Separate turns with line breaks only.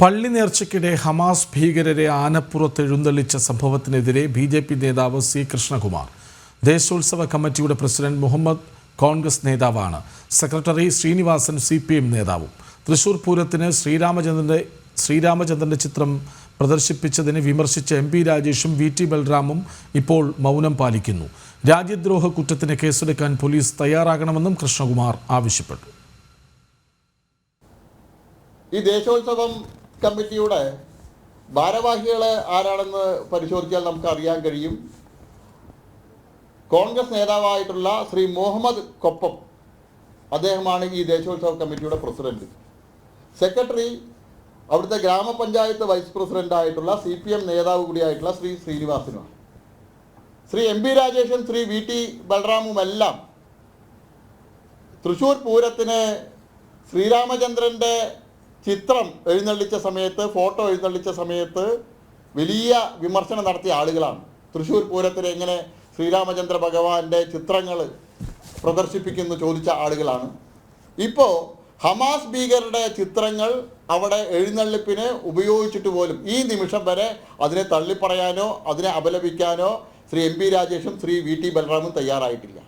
പള്ളി നേർച്ചയ്ക്കിടെ ഹമാസ് ഭീകരരെ ആനപ്പുറത്ത് എഴുന്നള്ളിച്ച സംഭവത്തിനെതിരെ ബി.ജെ.പി. നേതാവ് സി കൃഷ്ണകുമാർ ദേശോത്സവ കമ്മിറ്റിയുടെ പ്രസിഡന്റ് മുഹമ്മദ് കോൺഗ്രസ് നേതാവാണ്. സെക്രട്ടറി ശ്രീനിവാസൻ CPM നേതാവും. തൃശൂർ പൂരത്തിന് ശ്രീരാമചന്ദ്രന്റെ ചിത്രം പ്രദർശിപ്പിച്ചതിനെ വിമർശിച്ച MP രാജേഷും VT ബൽറാമും ഇപ്പോൾ മൗനം പാലിക്കുന്നു. രാജ്യദ്രോഹ കുറ്റത്തിന് കേസെടുക്കാൻ പോലീസ് തയ്യാറാകണമെന്നും കൃഷ്ണകുമാർ ആവശ്യപ്പെട്ടു.
ഈ ദേശോത്സവം കമ്മിറ്റിയുടെ ഭാരവാഹികളെ ആരാണെന്ന് പരിശോധിച്ചാൽ നമുക്ക് അറിയാൻ കഴിയും. കോൺഗ്രസ് നേതാവായിട്ടുള്ള ശ്രീ മുഹമ്മദ് കൊപ്പം, അദ്ദേഹമാണ് ഈ ദേശോത്സവ കമ്മിറ്റിയുടെ പ്രസിഡന്റ്. സെക്രട്ടറി അവിടുത്തെ ഗ്രാമപഞ്ചായത്ത് വൈസ് പ്രസിഡന്റായിട്ടുള്ള CPM നേതാവ് കൂടിയായിട്ടുള്ള ശ്രീ ശ്രീനിവാസനുമാണ്. ശ്രീ MP രാജേഷും ശ്രീ VT ബൽറാമുമെല്ലാം തൃശ്ശൂർ പൂരത്തിന് ശ്രീരാമചന്ദ്രൻ്റെ ചിത്രം എഴുന്നള്ളിച്ച സമയത്ത്, ഫോട്ടോ എഴുന്നള്ളിച്ച സമയത്ത് വലിയ വിമർശനം നടത്തിയ ആളുകളാണ്. തൃശ്ശൂർ പൂരത്തിന് എങ്ങനെ ശ്രീരാമചന്ദ്ര ഭഗവാന്റെ ചിത്രങ്ങൾ പ്രദർശിപ്പിക്കുന്നു ചോദിച്ച ആളുകളാണ്. ഇപ്പോൾ ഹമാസ് ഭീകരരുടെ ചിത്രങ്ങൾ അവിടെ എഴുന്നള്ളിപ്പിന് ഉപയോഗിച്ചിട്ട് പോലും ഈ നിമിഷം വരെ അതിനെ തള്ളിപ്പറയാനോ അതിനെ അപലപിക്കാനോ ശ്രീ MP രാജേഷും ശ്രീ VT ബൽറാമും തയ്യാറായിട്ടില്ല.